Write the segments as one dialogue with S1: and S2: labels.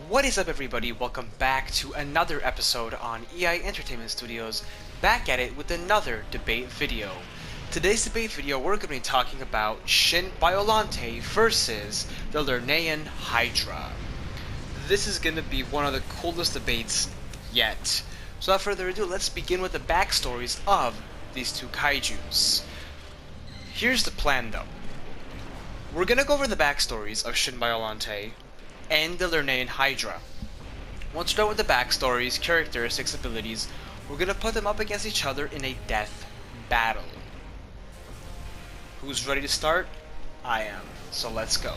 S1: What is up, everybody? Welcome back to another episode on EI Entertainment Studios, back at it with another debate video. Today's debate video, we're going to be talking about Shin Biollante versus the Lernaean Hydra. This is going to be one of the coolest debates yet. So without further ado, let's begin with the backstories of these two kaijus. Here's the plan though. We're going to go over the backstories of Shin Biollante and the Lernaean Hydra. Once we're done with the backstories, characteristics, abilities, we're gonna put them up against each other in a death battle. Who's ready to start? I am, so let's go.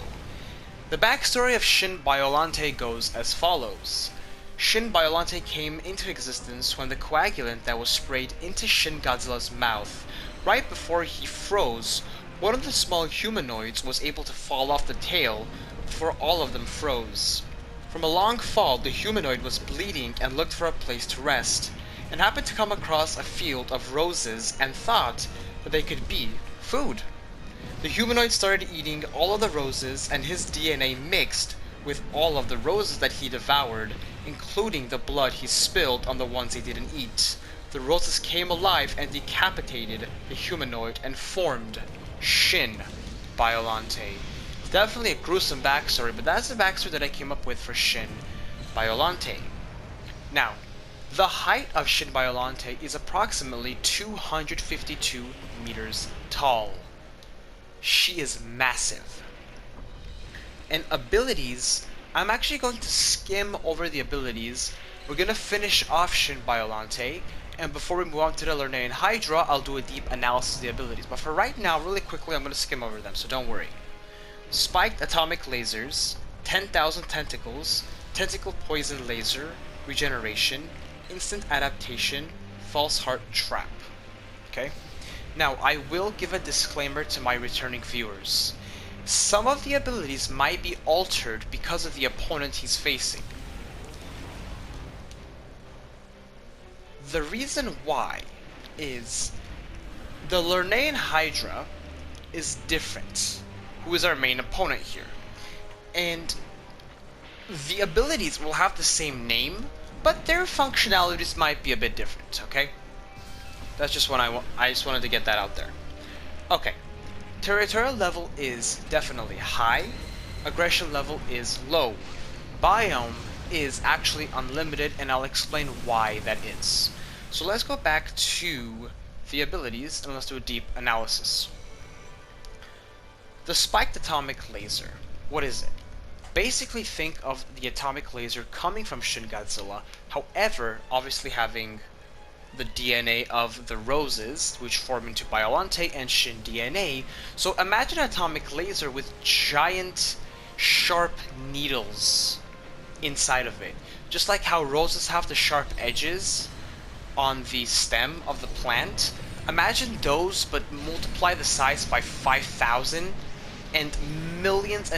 S1: The backstory of Shin Biollante goes as follows. Shin Biollante came into existence when the coagulant that was sprayed into Shin Godzilla's mouth right before he froze. One of the small humanoids was able to fall off the tail before all of them froze. From a long fall, the humanoid was bleeding and looked for a place to rest, and happened to come across a field of roses and thought that they could be food. The humanoid started eating all of the roses, and his DNA mixed with all of the roses that he devoured, including the blood he spilled on the ones he didn't eat. The roses came alive and decapitated the humanoid and formed Shin Biollante. Definitely a gruesome backstory, but that's the backstory that I came up with for Shin Biollante. Now, the height of Shin Biollante is approximately 252 meters tall. She is massive. And abilities, I'm actually going to skim over the abilities. We're going to finish off Shin Biollante, and before we move on to the Lernaean Hydra, I'll do a deep analysis of the abilities. But for right now, really quickly, I'm going to skim over them, so don't worry. Spiked atomic lasers, 10,000 tentacles, tentacle poison laser, regeneration, instant adaptation, false heart trap. Okay? Now, I will give a disclaimer to my returning viewers. Some of the abilities might be altered because of the opponent he's facing. The reason why is the Lernaean Hydra is different, who is our main opponent here. And the abilities will have the same name, but their functionalities might be a bit different, okay? That's just what I just wanted to get that out there. Okay. Territorial level is definitely high. Aggression level is low. Biome is actually unlimited, and I'll explain why that is. So let's go back to the abilities and let's do a deep analysis. The spiked atomic laser. What is it? Basically think of the atomic laser coming from Shin Godzilla, however, obviously having the DNA of the roses, which form into Biollante and Shin DNA. So imagine an atomic laser with giant, sharp needles inside of it. Just like how roses have the sharp edges on the stem of the plant. Imagine those, but multiply the size by 5,000, and millions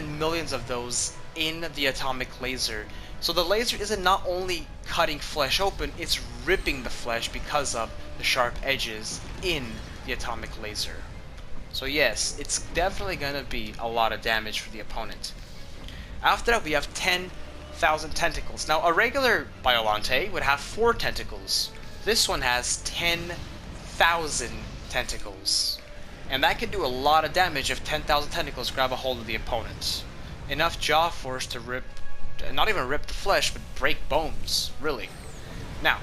S1: of those in the atomic laser. So the laser isn't not only cutting flesh open, it's ripping the flesh because of the sharp edges in the atomic laser. So yes, it's definitely gonna be a lot of damage for the opponent. After that, we have 10,000 tentacles. Now, a regular Biollante would have 4 tentacles. This one has 10,000 tentacles. And that can do a lot of damage if 10,000 tentacles grab a hold of the opponent. Enough jaw force to rip, not even rip the flesh, but break bones, really. Now,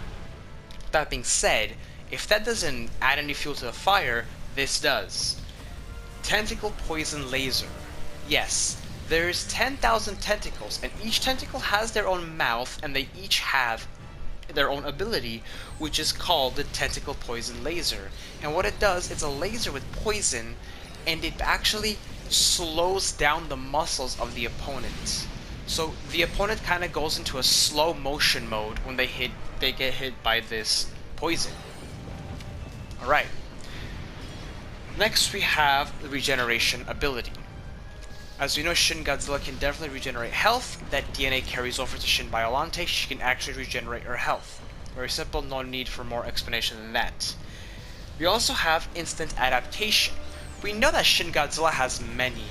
S1: that being said, if that doesn't add any fuel to the fire, this does. Tentacle poison laser. Yes, there's 10,000 tentacles, and each tentacle has their own mouth, and they each have their own ability, which is called the tentacle poison laser. And what it does, it's a laser with poison, and it actually slows down the muscles of the opponent. So the opponent kind of goes into a slow motion mode when they get hit by this poison. Alright. Next we have the regeneration ability. As we know, Shin Godzilla can definitely regenerate health. That DNA carries over to Shin Biollante. She can actually regenerate her health. Very simple, no need for more explanation than that. We also have instant adaptation. We know that Shin Godzilla has many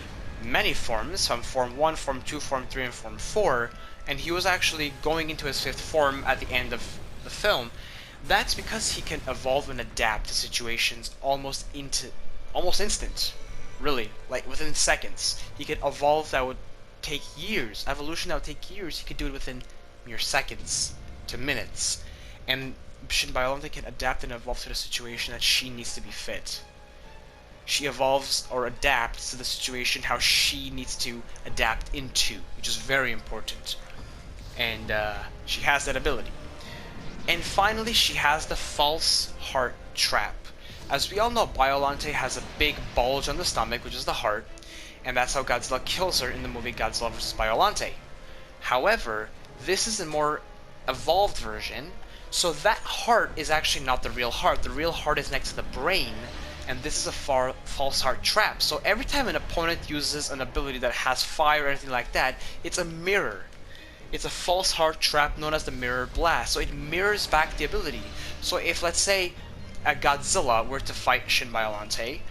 S1: many forms, from Form 1, Form 2, Form 3, and Form 4, and he was actually going into his 5th form at the end of the film. That's because he can evolve and adapt to situations almost instant. Really, like within seconds. He could evolve that would take years. Evolution that would take years, he could do it within mere seconds to minutes. And Shin Biollante can adapt and evolve to the situation that she needs to be fit. She evolves or adapts to the situation how she needs to adapt into, which is very important. And she has that ability. And finally, she has the false heart trap. As we all know, Biollante has a big bulge on the stomach, which is the heart, and that's how Godzilla kills her in the movie Godzilla vs. Biollante. However, this is a more evolved version, so that heart is actually not the real heart. The real heart is next to the brain, and this is a false heart trap. So every time an opponent uses an ability that has fire or anything like that, it's a mirror. It's a false heart trap known as the mirror blast. So it mirrors back the ability. So if, let's say, a Godzilla were to fight Shin Biollante,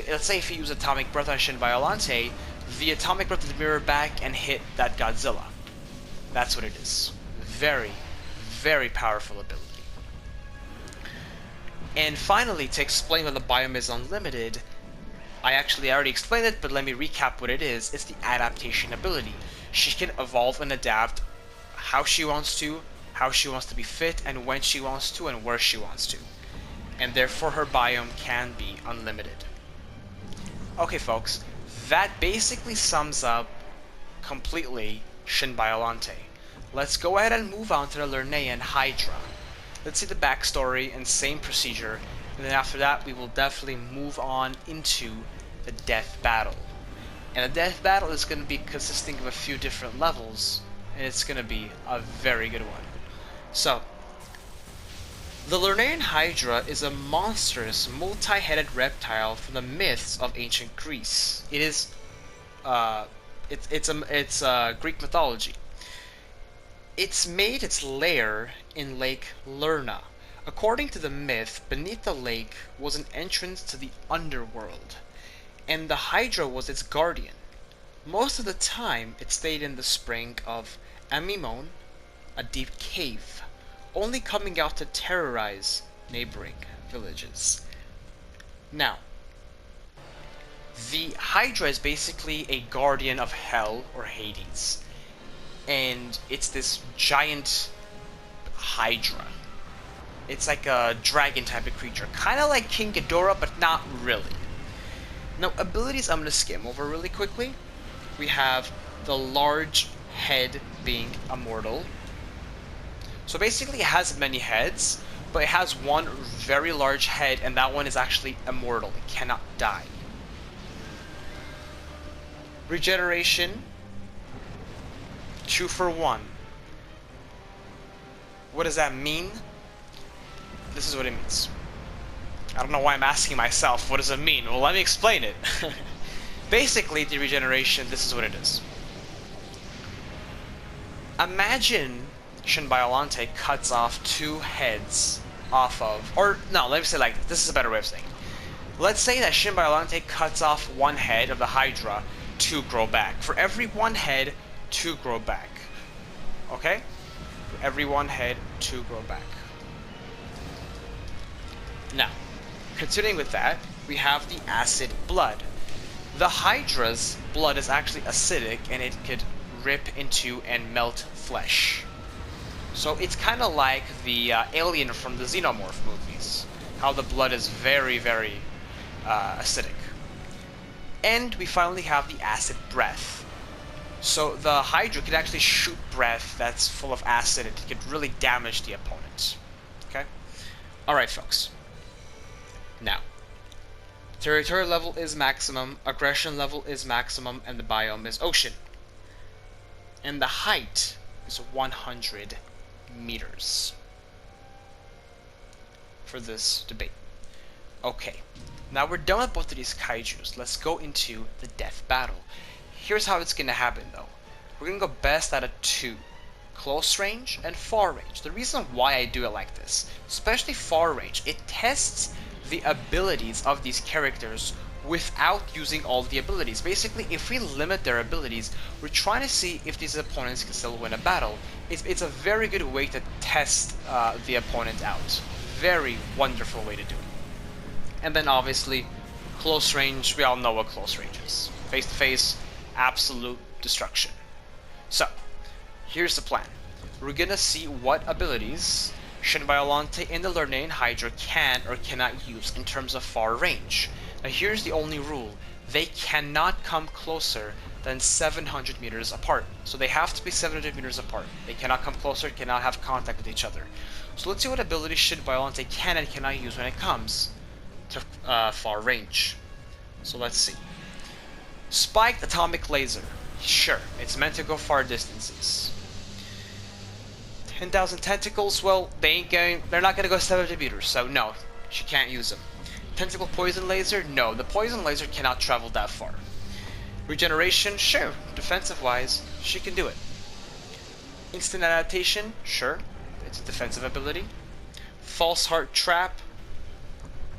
S1: let's say if he used Atomic Breath on Shin Biollante, the Atomic Breath would mirror back and hit that Godzilla. That's what it is. Very, very powerful ability. And finally, to explain why the biome is unlimited, I already explained it, but let me recap what it is. It's the adaptation ability. She can evolve and adapt how she wants to be fit, and when she wants to, and where she wants to. And therefore her biome can be unlimited. Okay folks, that basically sums up completely Shin Biollante. Let's go ahead and move on to the Lernaean Hydra. Let's see the backstory and same procedure, and then after that we will definitely move on into the death battle. And the death battle is going to be consisting of a few different levels, and it's going to be a very good one. So, the Lernaean Hydra is a monstrous, multi-headed reptile from the myths of ancient Greece. It is, it's Greek mythology. It's made its lair in Lake Lerna. According to the myth, beneath the lake was an entrance to the underworld, and the Hydra was its guardian. Most of the time, it stayed in the spring of Amymone, a deep cave, only coming out to terrorize neighboring villages. Now, the Hydra is basically a guardian of Hell or Hades, and it's this giant Hydra. It's like a dragon type of creature, kind of like King Ghidorah, but not really. Now, abilities I'm going to skim over really quickly. We have the large head being immortal. So basically it has many heads, but it has one very large head, and that one is actually immortal. It cannot die. Regeneration, 2 for 1. What does that mean? This is what it means. I don't know why I'm asking myself, what does it mean? Well, let me explain it. Basically, the regeneration, this is what it is. Imagine Shin Biollante cuts off 2 heads off of, or no, let me say like this. This is a better way of saying it. Let's say that Shin Biollante cuts off 1 head of the Hydra to grow back. For every 1 head, 2 grow back. Okay? For every 1 head, 2 grow back. Now, continuing with that, we have the acid blood. The Hydra's blood is actually acidic, and it could rip into and melt flesh. So it's kind of like the alien from the Xenomorph movies, how the blood is very, very acidic. And we finally have the acid breath. So the Hydra could actually shoot breath that's full of acid, and it could really damage the opponent. Okay? Alright folks. Now, territorial level is maximum, aggression level is maximum, and the biome is ocean. And the height is 100 meters for this debate. Okay, now we're done with both of these kaijus. Let's go into the death battle. Here's how it's going to happen though. We're going to go best out of 2. Close range and far range. The reason why I do it like this, especially far range, it tests the abilities of these characters without using all the abilities. Basically, if we limit their abilities, we're trying to see if these opponents can still win a battle. It's a very good way to test the opponent out. Very wonderful way to do it. And then obviously, close range, we all know what close range is. Face to face, absolute destruction. So, here's the plan. We're gonna see what abilities Shin Biollante and the Lernaean Hydra can or cannot use in terms of far range. Now here's the only rule. They cannot come closer than 700 meters apart. So they have to be 700 meters apart. They cannot come closer, cannot have contact with each other. So let's see what abilities Shin Biollante can and cannot use when it comes to far range. So let's see. Spiked atomic laser. Sure, it's meant to go far distances. 10,000 tentacles, well, they're not gonna go 700 meters, so no, she can't use them. Tentacle poison laser, no, the poison laser cannot travel that far. Regeneration, sure, defensive wise, she can do it. Instant adaptation, sure, it's a defensive ability. False heart trap,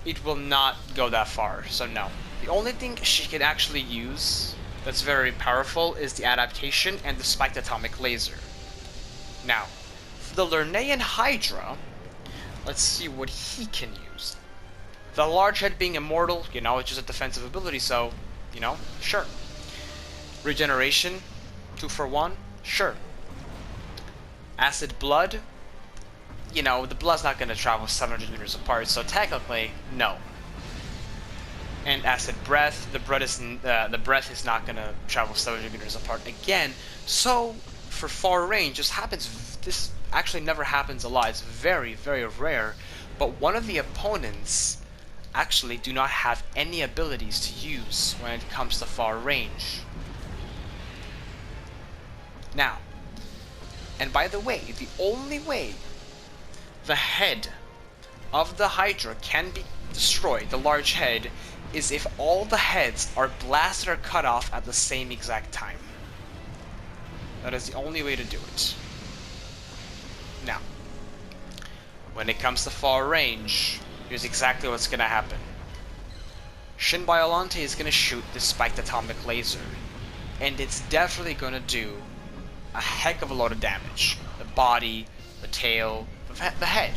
S1: it will not go that far, so no. The only thing she can actually use that's very powerful is the adaptation and the spiked atomic laser. Now, for the Lernaean Hydra, let's see what he can use. The large head being immortal, you know, it's just a defensive ability, so, you know, sure. Regeneration, 2 for 1, sure. Acid blood, you know, the blood's not going to travel 700 meters apart, so technically, no. And acid breath, the breath is not going to travel 700 meters apart again. So for far range, this actually never happens a lot. It's very, very rare. But one of the opponents actually do not have any abilities to use when it comes to far range. Now, and by the way, the only way the head of the Hydra can be destroyed, the large head, is if all the heads are blasted or cut off at the same exact time. That is the only way to do it. Now, when it comes to far range, here's exactly what's going to happen. Shin Biollante is going to shoot this spiked atomic laser, and it's definitely going to do a heck of a lot of damage. The body, the tail, the head.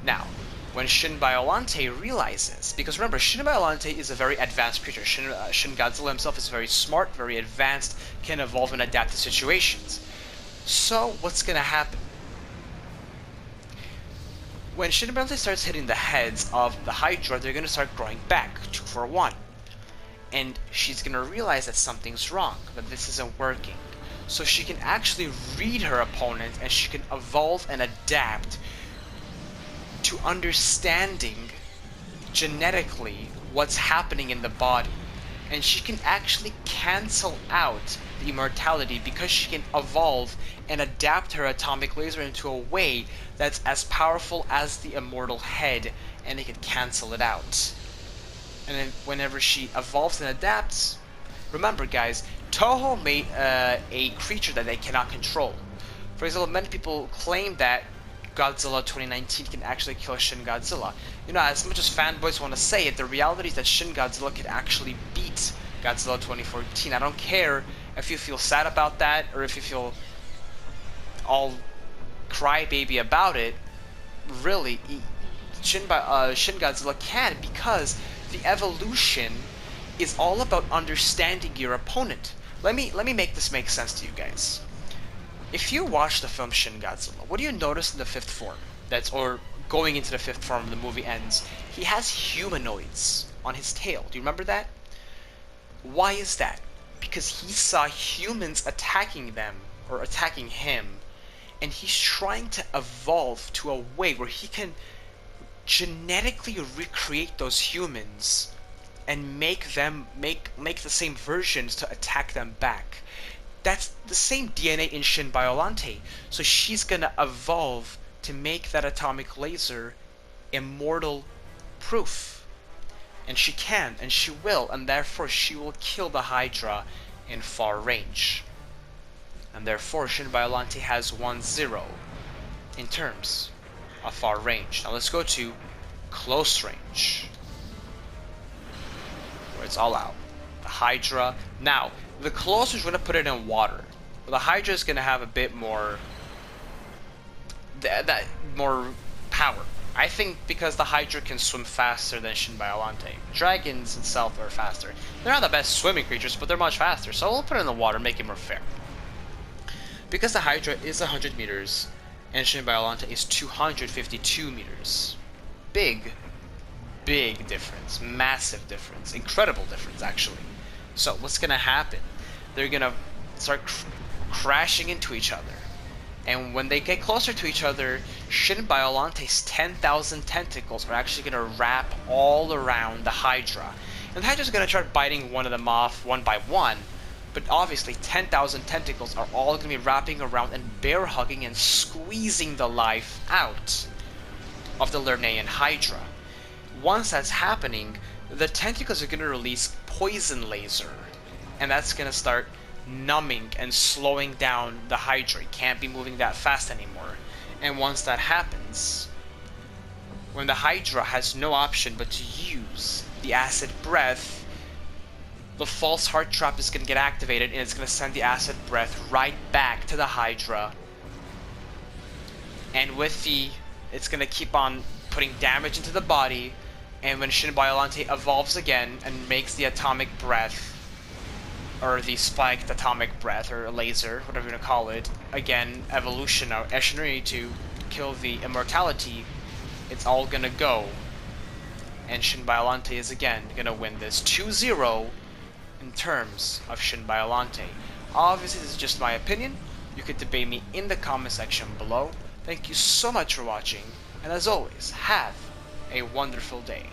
S1: Now, when Shin Biollante realizes, because remember, Shin Biollante is a very advanced creature. Shin Godzilla himself is very smart, very advanced, can evolve and adapt to situations. So, what's going to happen? When Shin Biollante starts hitting the heads of the Hydra, they're going to start growing back, 2 for 1. And she's going to realize that something's wrong, that this isn't working. So she can actually read her opponent, and she can evolve and adapt to understanding genetically what's happening in the body. And she can actually cancel out the immortality because she can evolve and adapt her atomic laser into a way that's as powerful as the immortal head, and it can cancel it out. And then whenever she evolves and adapts, remember guys, Toho made a creature that they cannot control. For example, many people claim that Godzilla 2019 can actually kill Shin Godzilla. You know, as much as fanboys want to say it, the reality is that Shin Godzilla can actually beat Godzilla 2014. I don't care if you feel sad about that, or if you feel all crybaby about it. Really, Shin Godzilla can, because the evolution is all about understanding your opponent. Let me make this make sense to you guys. If you watch the film Shin Godzilla, what do you notice in the fifth form? Or going into the fifth form, the movie ends. He has humanoids on his tail. Do you remember that? Why is that? Because he saw humans attacking them, or attacking him, and he's trying to evolve to a way where he can genetically recreate those humans and make the same versions to attack them back. That's the same DNA in Shin Biollante. So she's gonna evolve to make that atomic laser immortal proof. And she can, and she will, and therefore she will kill the Hydra in far range. And therefore Shin Biollante has 1-0 in terms of far range. Now let's go to close range. it's all out. The Hydra. Now, the closer you're going to put it in water, the Hydra is going to have a bit more that more power. I think because the Hydra can swim faster than Shin Biollante. Dragons itself are faster. They're not the best swimming creatures, but they're much faster, so we'll put it in the water, make it more fair. Because the Hydra is 100 meters, and Shin Biollante is 252 meters. Big difference. Massive difference. Incredible difference, actually. So, what's gonna happen? They're gonna start crashing into each other. And when they get closer to each other, Shin Biollante's 10,000 tentacles are actually going to wrap all around the Hydra. And the Hydra's going to start biting one of them off one by one, but obviously 10,000 tentacles are all going to be wrapping around and bear hugging and squeezing the life out of the Lernaean Hydra. Once that's happening, the tentacles are going to release poison laser, and that's going to start numbing and slowing down the Hydra. It can't be moving that fast anymore. And once that happens, when the Hydra has no option but to use the acid breath, the false heart trap is going to get activated, and it's going to send the acid breath right back to the Hydra. And with it's going to keep on putting damage into the body, and when Shin Biollante evolves again and makes the atomic breath, or the spiked atomic breath, or laser, whatever you want to call it, again, evolutionary to kill the immortality, it's all gonna go. And Shin Biollante is again gonna win this 2-0 in terms of Shin Biollante. Obviously, this is just my opinion. You could debate me in the comment section below. Thank you so much for watching, and as always, have a wonderful day.